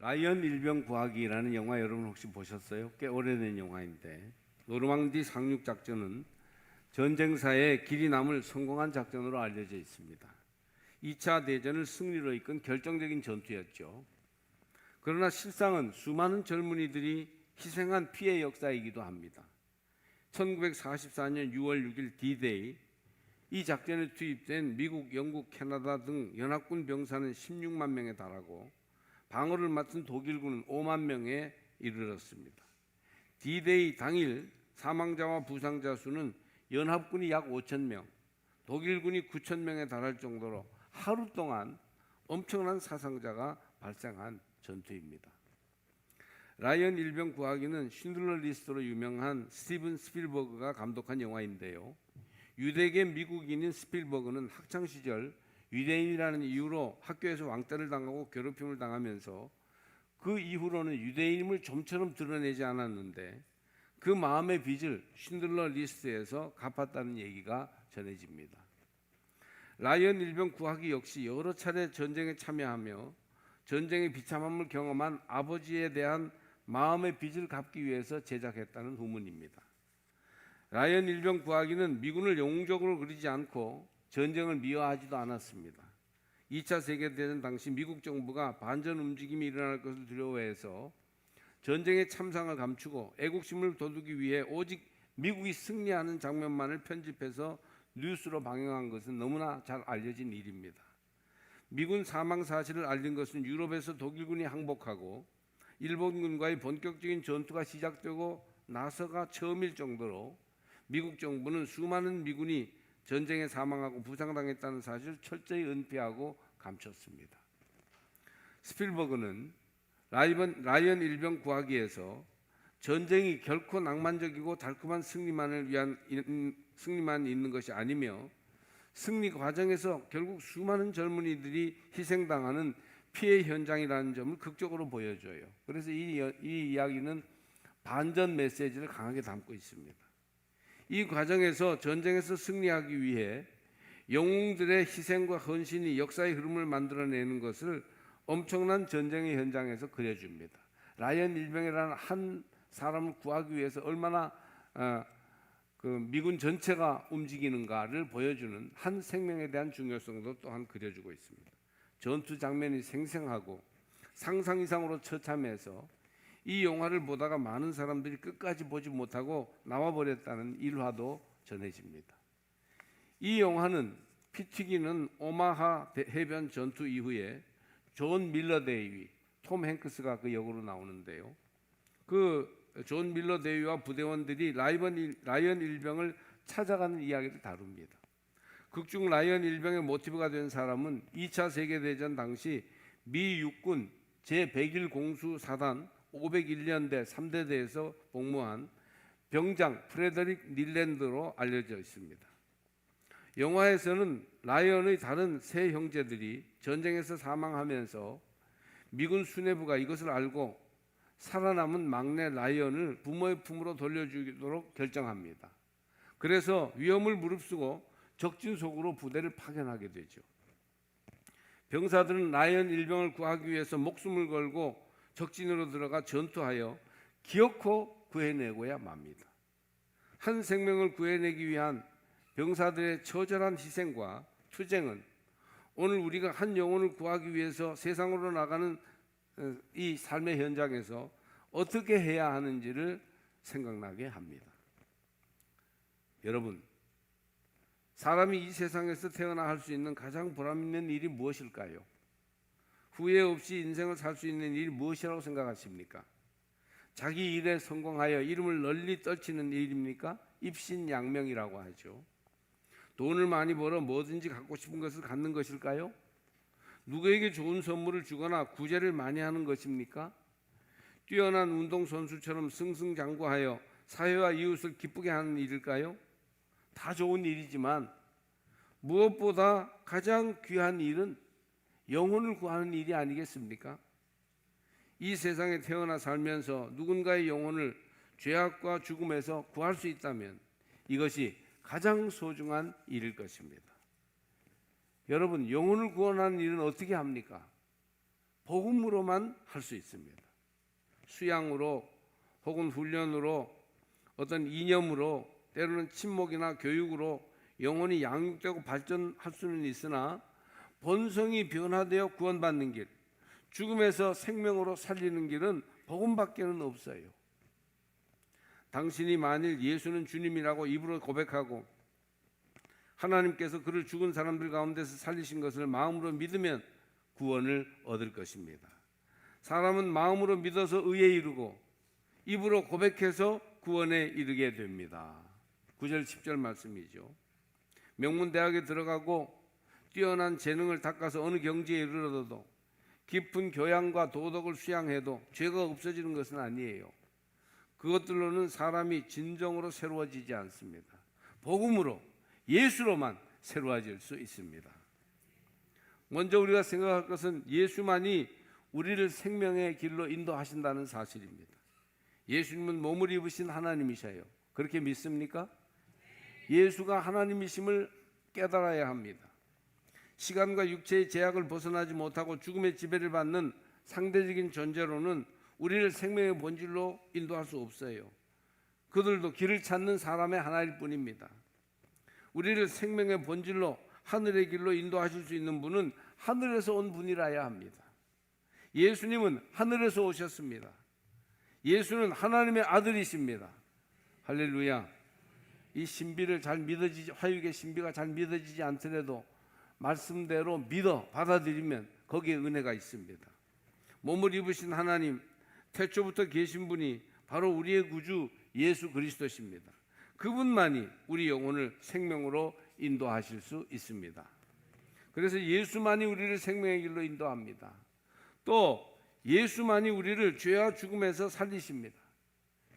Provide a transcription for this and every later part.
라이언 일병 구하기라는 영화 여러분 혹시 보셨어요? 꽤 오래된 영화인데 노르망디 상륙 작전은 전쟁사에 길이 남을 성공한 작전으로 알려져 있습니다. 2차 대전을 승리로 이끈 결정적인 전투였죠. 그러나 실상은 수많은 젊은이들이 희생한 피해 역사이기도 합니다. 1944년 6월 6일 D-Day, 이 작전에 투입된 미국, 영국, 캐나다 등 연합군 병사는 16만 명에 달하고 방어를 맡은 독일군은 5만 명에 이르렀습니다. D-Day 당일 사망자와 부상자 수는 연합군이 약 5천 명, 독일군이 9천 명에 달할 정도로 하루 동안 엄청난 사상자가 발생한 전투입니다. 라이언 일병 구하기는 쉰들러 리스트로 유명한 스티븐 스필버그가 감독한 영화인데요. 유대계 미국인인 스필버그는 학창시절 유대인이라는 이유로 학교에서 왕따를 당하고 괴롭힘을 당하면서 그 이후로는 유대인임을 좀처럼 드러내지 않았는데 그 마음의 빚을 쉰들러 리스트에서 갚았다는 얘기가 전해집니다. 라이언 일병 구하기 역시 여러 차례 전쟁에 참여하며 전쟁의 비참함을 경험한 아버지에 대한 마음의 빚을 갚기 위해서 제작했다는 후문입니다. 라이언 일병 구하기는 미군을 영웅적으로 그리지 않고 전쟁을 미화하지도 않았습니다. 2차 세계대전 당시 미국 정부가 반전 움직임이 일어날 것을 두려워해서 전쟁의 참상을 감추고 애국심을 돋우기 위해 오직 미국이 승리하는 장면만을 편집해서 뉴스로 방영한 것은 너무나 잘 알려진 일입니다. 미군 사망 사실을 알린 것은 유럽에서 독일군이 항복하고 일본군과의 본격적인 전투가 시작되고 나서가 처음일 정도로 미국 정부는 수많은 미군이 전쟁에 사망하고 부상당했다는 사실을 철저히 은폐하고 감췄습니다. 스필버그는 라이언 일병 구하기에서 전쟁이 결코 낭만적이고 달콤한 승리만 있는 것이 아니며 승리 과정에서 결국 수많은 젊은이들이 희생당하는 피해 현장이라는 점을 극적으로 보여줘요. 그래서 이 이야기는 반전 메시지를 강하게 담고 있습니다. 이 과정에서 전쟁에서 승리하기 위해 영웅들의 희생과 헌신이 역사의 흐름을 만들어내는 것을 엄청난 전쟁의 현장에서 그려줍니다. 라이언 일병이라는 한 사람을 구하기 위해서 얼마나 미군 전체가 움직이는가를 보여주는 한 생명에 대한 중요성도 또한 그려주고 있습니다. 전투 장면이 생생하고 상상 이상으로 처참해서 이 영화를 보다가 많은 사람들이 끝까지 보지 못하고 나와버렸다는 일화도 전해집니다. 이 영화는 피 튀기는 오마하 해변 전투 이후에 존 밀러 대위, 톰 행크스가 그 역으로 나오는데요. 그 존 밀러 대위와 부대원들이 라이언 일병을 찾아가는 이야기를 다룹니다. 극중 라이언 일병의 모티브가 된 사람은 2차 세계대전 당시 미 육군 제101 공수사단 501년대 3대대에서 복무한 병장 프레더릭 닐랜드로 알려져 있습니다. 영화에서는 라이언의 다른 세 형제들이 전쟁에서 사망하면서 미군 수뇌부가 이것을 알고 살아남은 막내 라이언을 부모의 품으로 돌려주도록 결정합니다. 그래서 위험을 무릅쓰고 적진속으로 부대를 파견하게 되죠. 병사들은 라이언 일병을 구하기 위해서 목숨을 걸고 적진으로 들어가 전투하여 기어코 구해내고야 맙니다. 한 생명을 구해내기 위한 병사들의 처절한 희생과 투쟁은 오늘 우리가 한 영혼을 구하기 위해서 세상으로 나가는 이 삶의 현장에서 어떻게 해야 하는지를 생각나게 합니다. 여러분, 사람이 이 세상에서 태어나 할 수 있는 가장 보람 있는 일이 무엇일까요? 후회 없이 인생을 살 수 있는 일이 무엇이라고 생각하십니까? 자기 일에 성공하여 이름을 널리 떨치는 일입니까? 입신양명이라고 하죠. 돈을 많이 벌어 뭐든지 갖고 싶은 것을 갖는 것일까요? 누구에게 좋은 선물을 주거나 구제를 많이 하는 것입니까? 뛰어난 운동선수처럼 승승장구하여 사회와 이웃을 기쁘게 하는 일일까요? 다 좋은 일이지만 무엇보다 가장 귀한 일은 영혼을 구하는 일이 아니겠습니까? 이 세상에 태어나 살면서 누군가의 영혼을 죄악과 죽음에서 구할 수 있다면 이것이 가장 소중한 일일 것입니다. 여러분, 영혼을 구원하는 일은 어떻게 합니까? 복음으로만 할 수 있습니다. 수양으로 혹은 훈련으로 어떤 이념으로 때로는 친목이나 교육으로 영혼이 양육되고 발전할 수는 있으나 본성이 변화되어 구원받는 길, 죽음에서 생명으로 살리는 길은 복음밖에는 없어요. 당신이 만일 예수는 주님이라고 입으로 고백하고 하나님께서 그를 죽은 사람들 가운데서 살리신 것을 마음으로 믿으면 구원을 얻을 것입니다. 사람은 마음으로 믿어서 의에 이르고 입으로 고백해서 구원에 이르게 됩니다. 9절 10절 말씀이죠. 명문대학에 들어가고 뛰어난 재능을 닦아서 어느 경지에 이르러도 깊은 교양과 도덕을 수양해도 죄가 없어지는 것은 아니에요. 그것들로는 사람이 진정으로 새로워지지 않습니다. 복음으로 예수로만 새로워질 수 있습니다. 먼저 우리가 생각할 것은 예수만이 우리를 생명의 길로 인도하신다는 사실입니다. 예수님은 몸을 입으신 하나님이셔요. 그렇게 믿습니까? 예수가 하나님이심을 깨달아야 합니다. 시간과 육체의 제약을 벗어나지 못하고 죽음의 지배를 받는 상대적인 존재로는 우리를 생명의 본질로 인도할 수 없어요. 그들도 길을 찾는 사람의 하나일 뿐입니다. 우리를 생명의 본질로 하늘의 길로 인도하실 수 있는 분은 하늘에서 온 분이라야 합니다. 예수님은 하늘에서 오셨습니다. 예수는 하나님의 아들이십니다. 할렐루야. 이 신비를 잘 믿어지지, 화육의 신비가 잘 믿어지지 않더라도 말씀대로 믿어 받아들이면 거기에 은혜가 있습니다. 몸을 입으신 하나님, 태초부터 계신 분이 바로 우리의 구주 예수 그리스도십니다. 그분만이 우리 영혼을 생명으로 인도하실 수 있습니다. 그래서 예수만이 우리를 생명의 길로 인도합니다. 또 예수만이 우리를 죄와 죽음에서 살리십니다.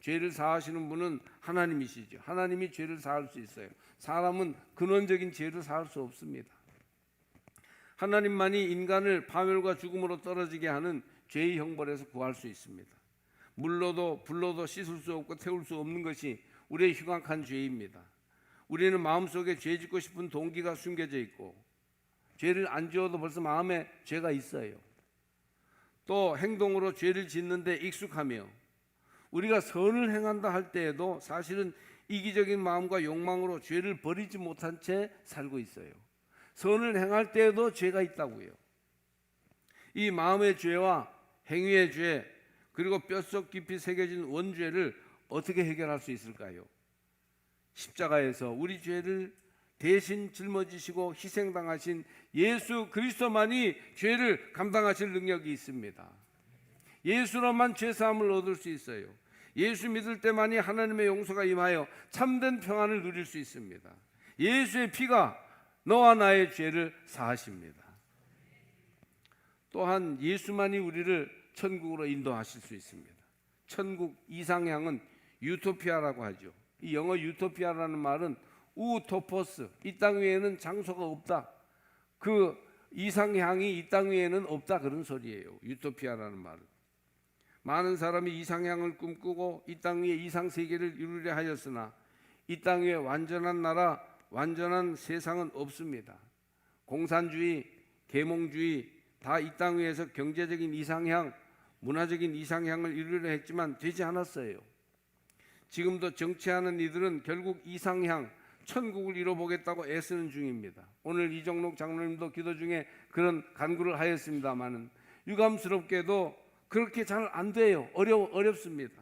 죄를 사하시는 분은 하나님이시죠. 하나님이 죄를 사할 수 있어요. 사람은 근원적인 죄를 사할 수 없습니다. 하나님만이 인간을 파멸과 죽음으로 떨어지게 하는 죄의 형벌에서 구할 수 있습니다. 물로도 불로도 씻을 수 없고 태울 수 없는 것이 우리의 흉악한 죄입니다. 우리는 마음속에 죄 짓고 싶은 동기가 숨겨져 있고 죄를 안 지어도 벌써 마음에 죄가 있어요. 또 행동으로 죄를 짓는데 익숙하며 우리가 선을 행한다 할 때에도 사실은 이기적인 마음과 욕망으로 죄를 버리지 못한 채 살고 있어요. 선을 행할 때에도 죄가 있다고요. 이 마음의 죄와 행위의 죄 그리고 뼛속 깊이 새겨진 원죄를 어떻게 해결할 수 있을까요? 십자가에서 우리 죄를 대신 짊어지시고 희생당하신 예수 그리스도만이 죄를 감당하실 능력이 있습니다. 예수로만 죄사함을 얻을 수 있어요. 예수 믿을 때만이 하나님의 용서가 임하여 참된 평안을 누릴 수 있습니다. 예수의 피가 너와 나의 죄를 사하십니다. 또한 예수만이 우리를 천국으로 인도하실 수 있습니다. 천국 이상향은 유토피아라고 하죠. 이 영어 유토피아라는 말은 우토포스, 이 땅 위에는 장소가 없다. 그 이상향이 이 땅 위에는 없다, 그런 소리예요. 유토피아라는 말은. 많은 사람이 이상향을 꿈꾸고 이 땅 위에 이상세계를 이루려 하였으나 이 땅 위에 완전한 나라, 완전한 세상은 없습니다. 공산주의, 계몽주의 다 이 땅 위에서 경제적인 이상향, 문화적인 이상향을 이루려 했지만 되지 않았어요. 지금도 정치하는 이들은 결국 이상향, 천국을 이뤄보겠다고 애쓰는 중입니다. 오늘 이정록 장로님도 기도 중에 그런 간구를 하였습니다마는 유감스럽게도 그렇게 잘 안 돼요. 어렵습니다.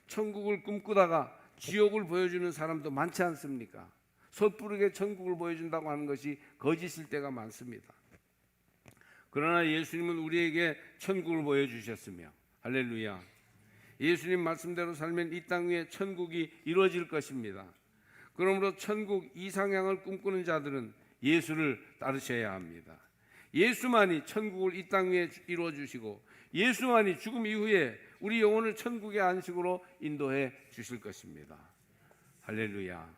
천국을 꿈꾸다가 지옥을 보여주는 사람도 많지 않습니까? 섣부르게 천국을 보여준다고 하는 것이 거짓일 때가 많습니다. 그러나 예수님은 우리에게 천국을 보여주셨으며, 할렐루야, 예수님 말씀대로 살면 이 땅 위에 천국이 이루어질 것입니다. 그러므로 천국 이상향을 꿈꾸는 자들은 예수를 따르셔야 합니다. 예수만이 천국을 이 땅 위에 이루어 주시고 예수만이 죽음 이후에 우리 영혼을 천국의 안식으로 인도해 주실 것입니다. 할렐루야.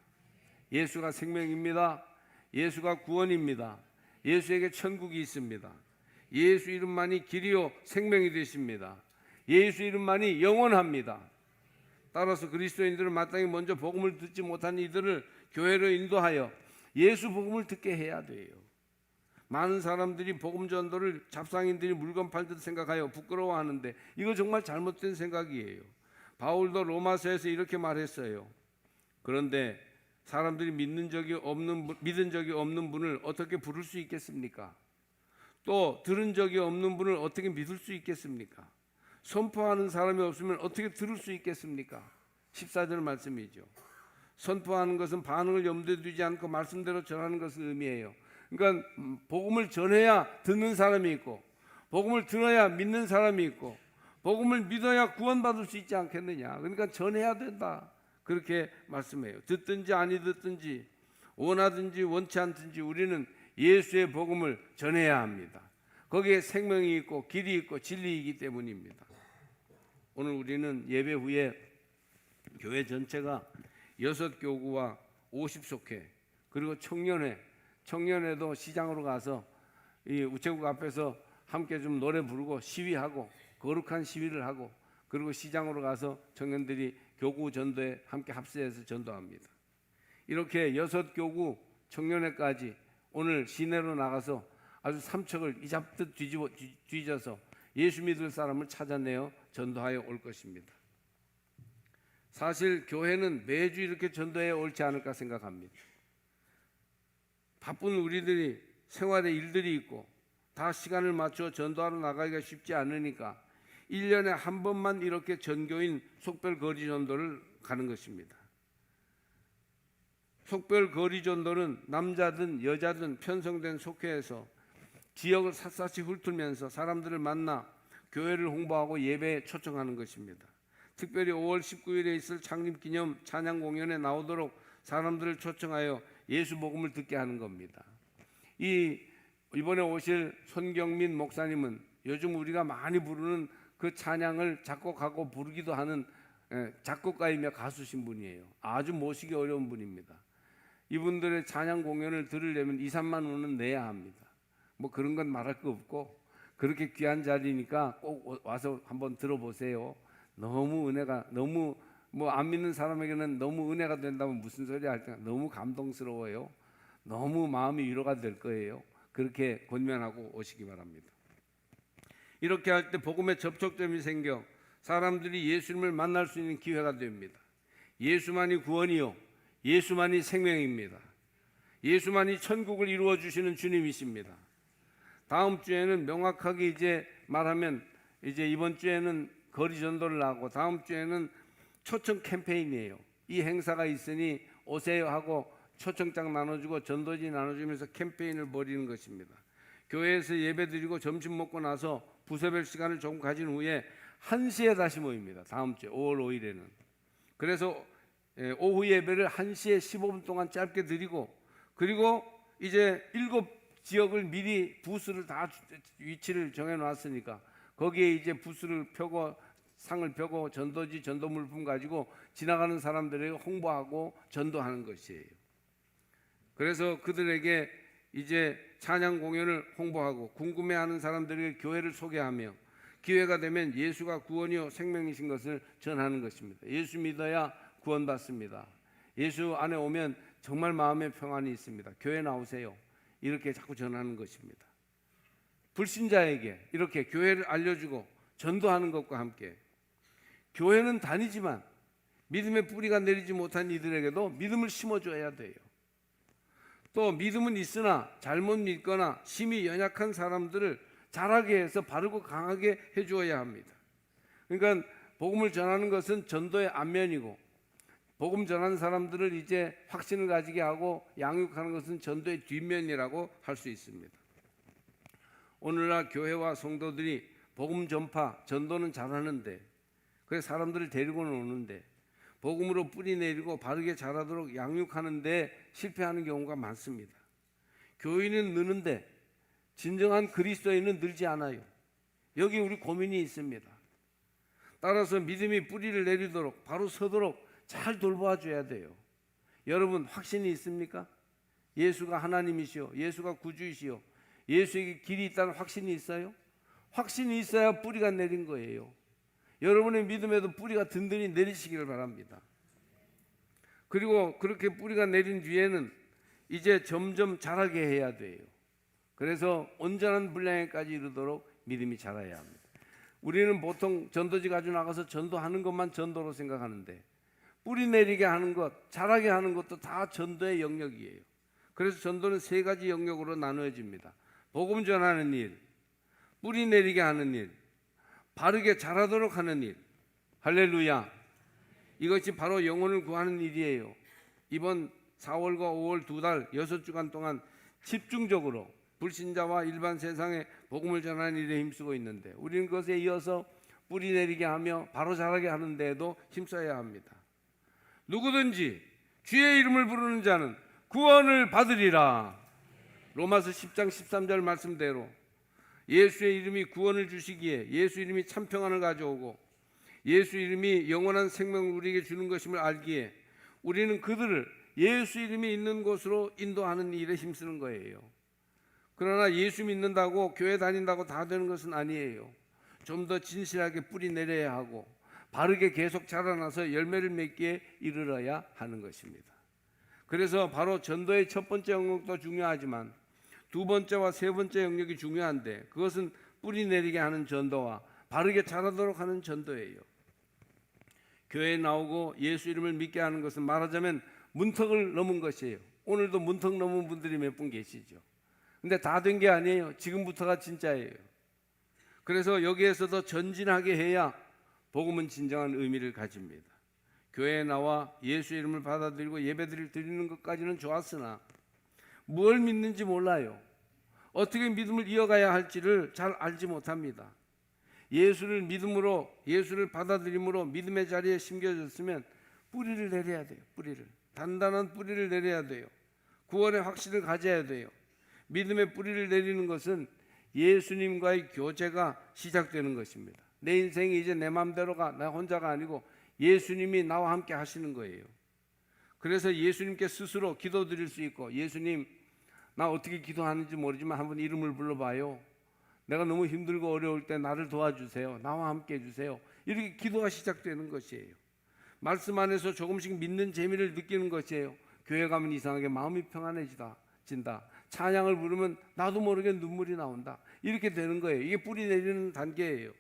예수가 생명입니다. 예수가 구원입니다. 예수에게 천국이 있습니다. 예수 이름만이 길이요 생명이 되십니다. 예수 이름만이 영원합니다. 따라서 그리스도인들은 마땅히 먼저 복음을 듣지 못한 이들을 교회로 인도하여 예수 복음을 듣게 해야 돼요. 많은 사람들이 복음 전도를 잡상인들이 물건 팔듯 생각하여 부끄러워하는데 이거 정말 잘못된 생각이에요. 바울도 로마서에서 이렇게 말했어요. 그런데 사람들이 믿은 적이 없는 분을 어떻게 부를 수 있겠습니까? 또 들은 적이 없는 분을 어떻게 믿을 수 있겠습니까? 선포하는 사람이 없으면 어떻게 들을 수 있겠습니까? 14절 말씀이죠. 선포하는 것은 반응을 염두에 두지 않고 말씀대로 전하는 것을 의미해요. 그러니까 복음을 전해야 듣는 사람이 있고, 복음을 들어야 믿는 사람이 있고, 복음을 믿어야 구원받을 수 있지 않겠느냐. 그러니까 전해야 된다, 그렇게 말씀해요. 듣든지 아니 듣든지, 원하든지 원치 않든지 우리는 예수의 복음을 전해야 합니다. 거기에 생명이 있고 길이 있고 진리이기 때문입니다. 오늘 우리는 예배 후에 교회 전체가 6교구와 50속회 그리고 청년회도 시장으로 가서 이 우체국 앞에서 함께 좀 노래 부르고 시위하고 거룩한 시위를 하고, 그리고 시장으로 가서 청년들이 교구 전도에 함께 합세해서 전도합니다. 이렇게 6교구 청년회까지 오늘 시내로 나가서 아주 삼척을 이잡듯 뒤져서 예수 믿을 사람을 찾아내어 전도하여 올 것입니다. 사실 교회는 매주 이렇게 전도해 옳지 않을까 생각합니다. 바쁜 우리들이 생활에 일들이 있고 다 시간을 맞춰 전도하러 나가기가 쉽지 않으니까 1년에 한 번만 이렇게 전교인 속별 거리 전도를 가는 것입니다. 속별 거리 전도는 남자든 여자든 편성된 속회에서 지역을 샅샅이 훑으면서 사람들을 만나 교회를 홍보하고 예배에 초청하는 것입니다. 특별히 5월 19일에 있을 창립기념 찬양 공연에 나오도록 사람들을 초청하여 예수 복음을 듣게 하는 겁니다. 이번에 오실 손경민 목사님은 요즘 우리가 많이 부르는 그 찬양을 작곡하고 부르기도 하는 작곡가이며 가수신 분이에요. 아주 모시기 어려운 분입니다. 이분들의 찬양 공연을 들으려면 2, 3만 원은 내야 합니다. 뭐 그런 건 말할 거 없고, 그렇게 귀한 자리니까 꼭 와서 한번 들어보세요. 너무 은혜가, 너무 뭐 안 믿는 사람에게는 너무 은혜가 된다면 무슨 소리 할까, 너무 감동스러워요. 너무 마음이 위로가 될 거예요. 그렇게 권면하고 오시기 바랍니다. 이렇게 할 때 복음의 접촉점이 생겨 사람들이 예수님을 만날 수 있는 기회가 됩니다. 예수만이 구원이요, 예수만이 생명입니다. 예수만이 천국을 이루어 주시는 주님이십니다. 다음 주에는 명확하게 이제 말하면, 이제 이번 주에는 거리 전도를 하고 다음 주에는 초청 캠페인이에요. 이 행사가 있으니 오세요 하고 초청장 나눠주고 전도지 나눠주면서 캠페인을 벌이는 것입니다. 교회에서 예배드리고 점심 먹고 나서 부서별 시간을 조금 가진 후에 1시에 다시 모입니다. 다음 주에 5월 5일에는. 그래서 오후 예배를 1시에 15분 동안 짧게 드리고, 그리고 이제 7지역을 미리 부스를 다 위치를 정해 놨으니까 거기에 이제 부스를 펴고 상을 펴고 전도지 전도 물품 가지고 지나가는 사람들에게 홍보하고 전도하는 것이에요. 그래서 그들에게 이제 찬양 공연을 홍보하고 궁금해하는 사람들에게 교회를 소개하며 기회가 되면 예수가 구원이요 생명이신 것을 전하는 것입니다. 예수 믿어야 구원받습니다. 예수 안에 오면 정말 마음의 평안이 있습니다. 교회 나오세요. 이렇게 자꾸 전하는 것입니다. 불신자에게 이렇게 교회를 알려주고 전도하는 것과 함께 교회는 다니지만 믿음의 뿌리가 내리지 못한 이들에게도 믿음을 심어줘야 돼요. 또 믿음은 있으나 잘못 믿거나 심히 연약한 사람들을 자라게 해서 바르고 강하게 해주어야 합니다. 그러니까 복음을 전하는 것은 전도의 앞면이고, 복음 전하는 사람들을 이제 확신을 가지게 하고 양육하는 것은 전도의 뒷면이라고 할 수 있습니다. 오늘날 교회와 성도들이 복음 전파, 전도는 잘하는데, 그래서 사람들을 데리고는 오는데 복음으로 뿌리 내리고 바르게 자라도록 양육하는데 실패하는 경우가 많습니다. 교인은 느는데 진정한 그리스도인은 늘지 않아요. 여기 우리 고민이 있습니다. 따라서 믿음이 뿌리를 내리도록 바로 서도록 잘 돌봐줘야 돼요. 여러분 확신이 있습니까? 예수가 하나님이시오, 예수가 구주이시오, 예수에게 길이 있다는 확신이 있어요? 확신이 있어야 뿌리가 내린 거예요. 여러분의 믿음에도 뿌리가 든든히 내리시기를 바랍니다. 그리고 그렇게 뿌리가 내린 뒤에는 이제 점점 자라게 해야 돼요. 그래서 온전한 분량에까지 이르도록 믿음이 자라야 합니다. 우리는 보통 전도지 가지고 나가서 전도하는 것만 전도로 생각하는데 뿌리 내리게 하는 것, 자라게 하는 것도 다 전도의 영역이에요. 그래서 전도는 세 가지 영역으로 나누어집니다. 복음 전하는 일, 뿌리 내리게 하는 일, 바르게 자라도록 하는 일. 할렐루야. 이것이 바로 영혼을 구하는 일이에요. 이번 4월과 5월 2달 6주간 동안 집중적으로 불신자와 일반 세상에 복음을 전하는 일에 힘쓰고 있는데 우리는 그것에 이어서 뿌리 내리게 하며 바로 자라게 하는 데에도 힘써야 합니다. 누구든지 주의 이름을 부르는 자는 구원을 받으리라. 로마서 10장 13절 말씀대로 예수의 이름이 구원을 주시기에 예수 이름이 참 평안을 가져오고 예수 이름이 영원한 생명을 우리에게 주는 것임을 알기에 우리는 그들을 예수 이름이 있는 곳으로 인도하는 일에 힘쓰는 거예요. 그러나 예수 믿는다고 교회 다닌다고 다 되는 것은 아니에요. 좀 더 진실하게 뿌리 내려야 하고 바르게 계속 자라나서 열매를 맺기에 이르러야 하는 것입니다. 그래서 바로 전도의 첫 번째 영역도 중요하지만 두 번째와 세 번째 영역이 중요한데 그것은 뿌리 내리게 하는 전도와 바르게 자라도록 하는 전도예요. 교회에 나오고 예수 이름을 믿게 하는 것은 말하자면 문턱을 넘은 것이에요. 오늘도 문턱 넘은 분들이 몇 분 계시죠. 근데 다 된 게 아니에요. 지금부터가 진짜예요. 그래서 여기에서도 전진하게 해야 복음은 진정한 의미를 가집니다. 교회에 나와 예수 이름을 받아들이고 예배드릴 드리는 것까지는 좋았으나 뭘 믿는지 몰라요. 어떻게 믿음을 이어가야 할지를 잘 알지 못합니다. 예수를 믿음으로 예수를 받아들임으로 믿음의 자리에 심겨졌으면 뿌리를 내려야 돼요. 뿌리를 단단한 뿌리를 내려야 돼요. 구원의 확신을 가져야 돼요. 믿음의 뿌리를 내리는 것은 예수님과의 교제가 시작되는 것입니다. 내 인생이 이제 내 마음대로가 나 혼자가 아니고 예수님이 나와 함께 하시는 거예요. 그래서 예수님께 스스로 기도드릴 수 있고 예수님 나 어떻게 기도하는지 모르지만 한번 이름을 불러봐요. 내가 너무 힘들고 어려울 때 나를 도와주세요. 나와 함께 해주세요. 이렇게 기도가 시작되는 것이에요. 말씀 안에서 조금씩 믿는 재미를 느끼는 것이에요. 교회 가면 이상하게 마음이 평안해진다. 찬양을 부르면 나도 모르게 눈물이 나온다. 이렇게 되는 거예요. 이게 뿌리 내리는 단계예요.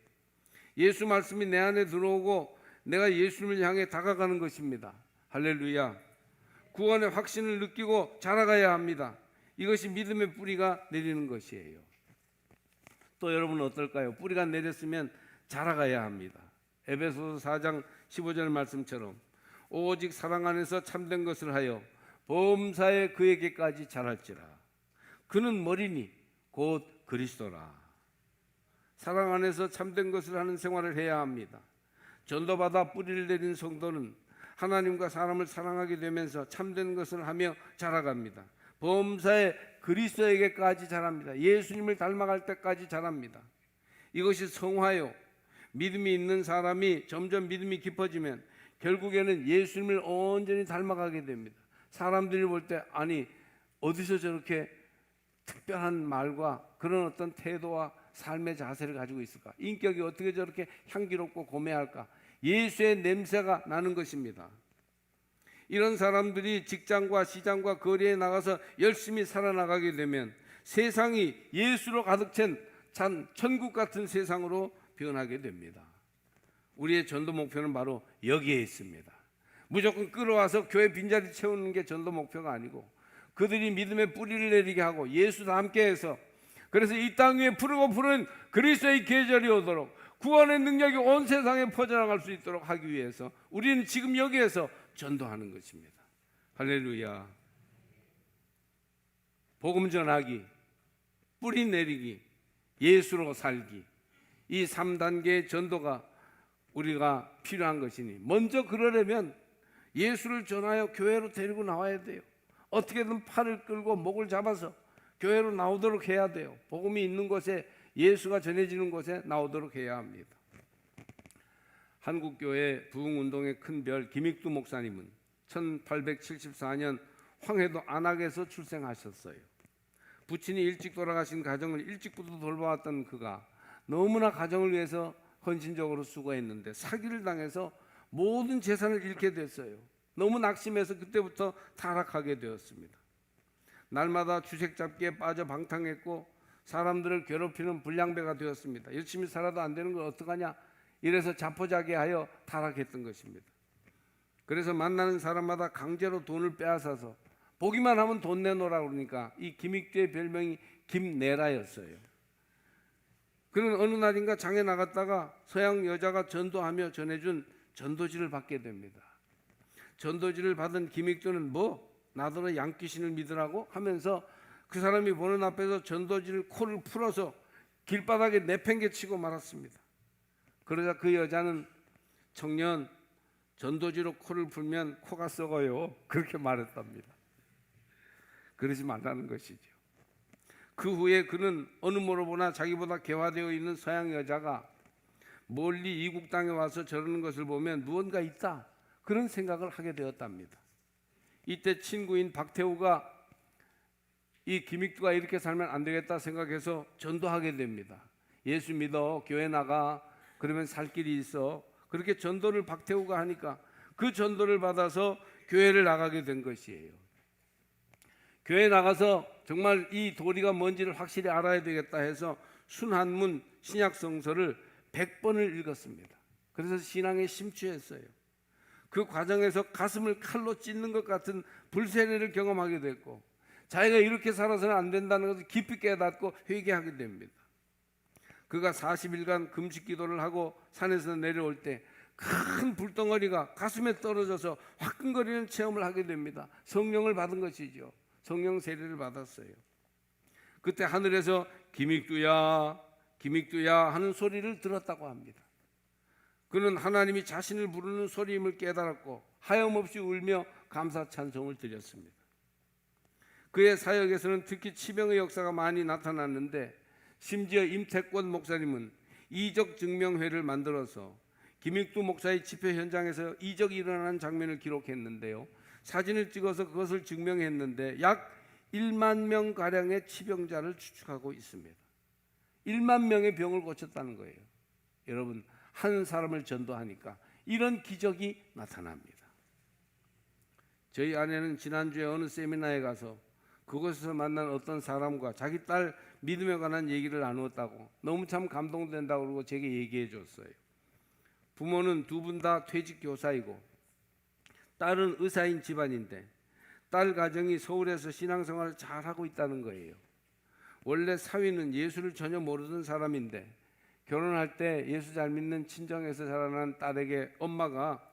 예수 말씀이 내 안에 들어오고 내가 예수님을 향해 다가가는 것입니다. 할렐루야. 구원의 확신을 느끼고 자라가야 합니다. 이것이 믿음의 뿌리가 내리는 것이에요. 또 여러분은 어떨까요? 뿌리가 내렸으면 자라가야 합니다. 에베소서 4장 15절 말씀처럼 오직 사랑 안에서 참된 것을 하여 범사에 그에게까지 자랄지라. 그는 머리니 곧 그리스도라. 사랑 안에서 참된 것을 하는 생활을 해야 합니다. 전도받아 뿌리를 내린 성도는 하나님과 사람을 사랑하게 되면서 참된 것을 하며 자라갑니다. 범사에 그리스도에게까지 자랍니다. 예수님을 닮아갈 때까지 자랍니다. 이것이 성화요. 믿음이 있는 사람이 점점 믿음이 깊어지면 결국에는 예수님을 온전히 닮아가게 됩니다. 사람들이 볼 때 아니 어디서 저렇게 특별한 말과 그런 어떤 태도와 삶의 자세를 가지고 있을까? 인격이 어떻게 저렇게 향기롭고 고매할까? 예수의 냄새가 나는 것입니다. 이런 사람들이 직장과 시장과 거리에 나가서 열심히 살아나가게 되면 세상이 예수로 가득 찬 천국 같은 세상으로 변하게 됩니다. 우리의 전도 목표는 바로 여기에 있습니다. 무조건 끌어와서 교회 빈자리 채우는 게 전도 목표가 아니고 그들이 믿음의 뿌리를 내리게 하고 예수도 함께해서 그래서 이 땅 위에 푸르고 푸른 그리스도의 계절이 오도록 구원의 능력이 온 세상에 퍼져나갈 수 있도록 하기 위해서 우리는 지금 여기에서 전도하는 것입니다. 할렐루야. 복음 전하기, 뿌리 내리기, 예수로 살기, 이 3단계의 전도가 우리가 필요한 것이니 먼저 그러려면 예수를 전하여 교회로 데리고 나와야 돼요. 어떻게든 팔을 끌고 목을 잡아서 교회로 나오도록 해야 돼요. 복음이 있는 곳에 예수가 전해지는 곳에 나오도록 해야 합니다. 한국교회 부흥운동의 큰 별 김익두 목사님은 1874년 황해도 안악에서 출생하셨어요. 부친이 일찍 돌아가신 가정을 일찍부터 돌봐왔던 그가 너무나 가정을 위해서 헌신적으로 수고했는데 사기를 당해서 모든 재산을 잃게 됐어요. 너무 낙심해서 그때부터 타락하게 되었습니다. 날마다 주색 잡기에 빠져 방탕했고 사람들을 괴롭히는 불량배가 되었습니다. 열심히 살아도 안 되는 걸 어떡하냐, 이래서 자포자기하여 타락했던 것입니다. 그래서 만나는 사람마다 강제로 돈을 빼앗아서 보기만 하면 돈 내놓으라 그러니까 이 김익두의 별명이 김내라였어요. 그는 어느 날인가 장에 나갔다가 서양 여자가 전도하며 전해준 전도지를 받게 됩니다. 전도지를 받은 김익두는 나더러 양귀신을 믿으라고 하면서 그 사람이 보는 앞에서 전도지를 코를 풀어서 길바닥에 내팽개치고 말았습니다. 그러자 그 여자는 청년, 전도지로 코를 풀면 코가 썩어요, 그렇게 말했답니다. 그러지 말라는 것이죠. 그 후에 그는 어느 모로보나 자기보다 개화되어 있는 서양 여자가 멀리 이국 땅에 와서 저러는 것을 보면 무언가 있다, 그런 생각을 하게 되었답니다. 이때 친구인 박태우가 이 김익두가 이렇게 살면 안 되겠다 생각해서 전도하게 됩니다. 예수 믿어, 교회 나가, 그러면 살 길이 있어. 그렇게 전도를 박태우가 하니까 그 전도를 받아서 교회를 나가게 된 것이에요. 교회 나가서 정말 이 도리가 뭔지를 확실히 알아야 되겠다 해서 순한문 신약성서를 100번을 읽었습니다. 그래서 신앙에 심취했어요. 그 과정에서 가슴을 칼로 찢는 것 같은 불세례를 경험하게 됐고 자기가 이렇게 살아서는 안 된다는 것을 깊이 깨닫고 회개하게 됩니다. 그가 40일간 금식 기도를 하고 산에서 내려올 때 큰 불덩어리가 가슴에 떨어져서 화끈거리는 체험을 하게 됩니다. 성령을 받은 것이죠. 성령 세례를 받았어요. 그때 하늘에서 김익두야, 김익두야 하는 소리를 들었다고 합니다. 그는 하나님이 자신을 부르는 소리임을 깨달았고 하염없이 울며 감사 찬송을 드렸습니다. 그의 사역에서는 특히 치명의 역사가 많이 나타났는데 심지어 임태권 목사님은 이적 증명회를 만들어서 김익두 목사의 집회 현장에서 이적이 일어나는 장면을 기록했는데요. 사진을 찍어서 그것을 증명했는데 약 1만 명 가량의 치병자를 추측하고 있습니다. 1만 명의 병을 고쳤다는 거예요. 여러분, 한 사람을 전도하니까 이런 기적이 나타납니다. 저희 아내는 지난주에 어느 세미나에 가서 그곳에서 만난 어떤 사람과 자기 딸 믿음에 관한 얘기를 나누었다고 너무 참 감동된다고 그러고 제게 얘기해 줬어요. 부모는 두 분 다 퇴직 교사이고 딸은 의사인 집안인데 딸 가정이 서울에서 신앙생활을 잘하고 있다는 거예요. 원래 사위는 예수를 전혀 모르던 사람인데 결혼할 때 예수 잘 믿는 친정에서 자라난 딸에게 엄마가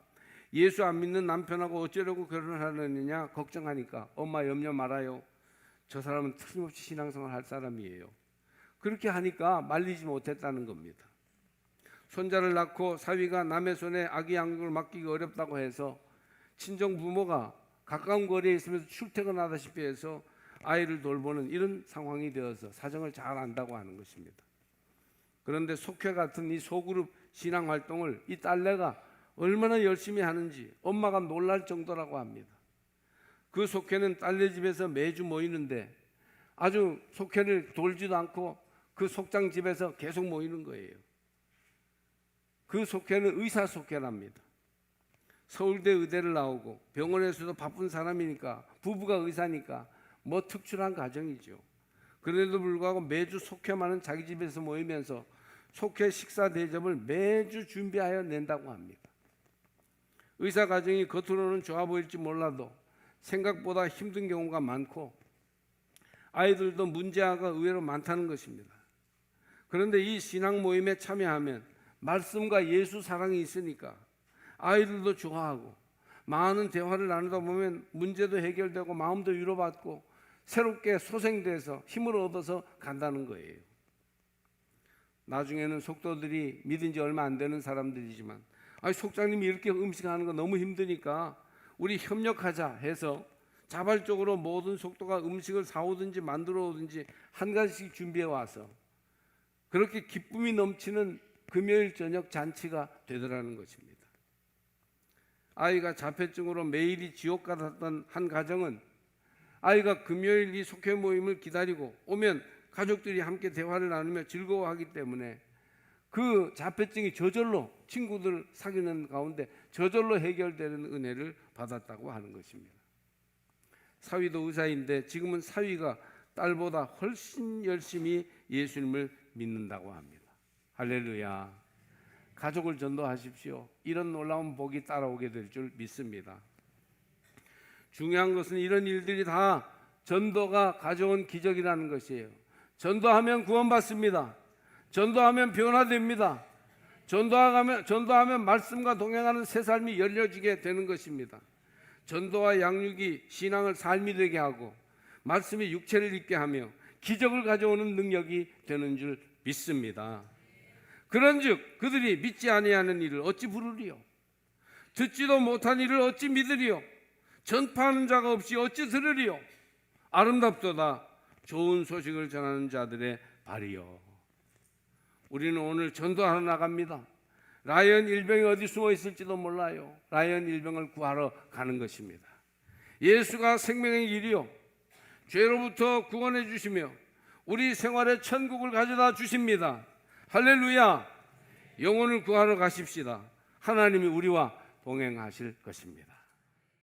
예수 안 믿는 남편하고 어쩌려고 결혼을 하느냐 걱정하니까 엄마 염려 말아요. 저 사람은 틀림없이 신앙생활 할 사람이에요. 그렇게 하니까 말리지 못했다는 겁니다. 손자를 낳고 사위가 남의 손에 아기 양육을 맡기기 어렵다고 해서 친정 부모가 가까운 거리에 있으면서 출퇴근하다시피 해서 아이를 돌보는 이런 상황이 되어서 사정을 잘 안다고 하는 것입니다. 그런데 속회 같은 이 소그룹 신앙 활동을 이 딸내가 얼마나 열심히 하는지 엄마가 놀랄 정도라고 합니다. 그 속회는 딸내 집에서 매주 모이는데 아주 속회를 돌지도 않고 그 속장 집에서 계속 모이는 거예요. 그 속회는 의사 속회랍니다. 서울대 의대를 나오고 병원에서도 바쁜 사람이니까 부부가 의사니까 뭐 특출한 가정이죠. 그래도 불구하고 매주 속회만은 자기 집에서 모이면서 속회 식사 대접을 매주 준비하여 낸다고 합니다. 의사 가정이 겉으로는 좋아 보일지 몰라도 생각보다 힘든 경우가 많고 아이들도 문제아가 의외로 많다는 것입니다. 그런데 이 신앙 모임에 참여하면 말씀과 예수 사랑이 있으니까 아이들도 좋아하고 많은 대화를 나누다 보면 문제도 해결되고 마음도 위로받고 새롭게 소생돼서 힘을 얻어서 간다는 거예요. 나중에는 속도들이 믿은 지 얼마 안 되는 사람들이지만 속장님이 이렇게 음식하는 거 너무 힘드니까 우리 협력하자 해서 자발적으로 모든 속도가 음식을 사오든지 만들어 오든지 한 가지씩 준비해 와서 그렇게 기쁨이 넘치는 금요일 저녁 잔치가 되더라는 것입니다. 아이가 자폐증으로 매일이 지옥 같았던 한 가정은 아이가 금요일 이 속회 모임을 기다리고 오면 가족들이 함께 대화를 나누며 즐거워하기 때문에 그 자폐증이 저절로 친구들 사귀는 가운데 저절로 해결되는 은혜를 받았다고 하는 것입니다. 사위도 의사인데 지금은 사위가 딸보다 훨씬 열심히 예수님을 믿는다고 합니다. 할렐루야. 가족을 전도하십시오. 이런 놀라운 복이 따라오게 될 줄 믿습니다. 중요한 것은 이런 일들이 다 전도가 가져온 기적이라는 것이에요. 전도하면 구원받습니다. 전도하면 변화됩니다. 전도하면 말씀과 동행하는 새 삶이 열려지게 되는 것입니다. 전도와 양육이 신앙을 삶이 되게 하고 말씀이 육체를 입게 하며 기적을 가져오는 능력이 되는 줄 믿습니다. 그런즉 그들이 믿지 아니하는 일을 어찌 부르리요? 듣지도 못한 일을 어찌 믿으리요? 전파하는 자가 없이 어찌 들으리요? 아름답도다 좋은 소식을 전하는 자들의 발이요. 우리는 오늘 전도하러 나갑니다. 라이언 일병이 어디 숨어 있을지도 몰라요. 라이언 일병을 구하러 가는 것입니다. 예수가 생명의 길이요 죄로부터 구원해 주시며 우리 생활에 천국을 가져다 주십니다. 할렐루야. 영혼을 구하러 가십시다. 하나님이 우리와 동행하실 것입니다.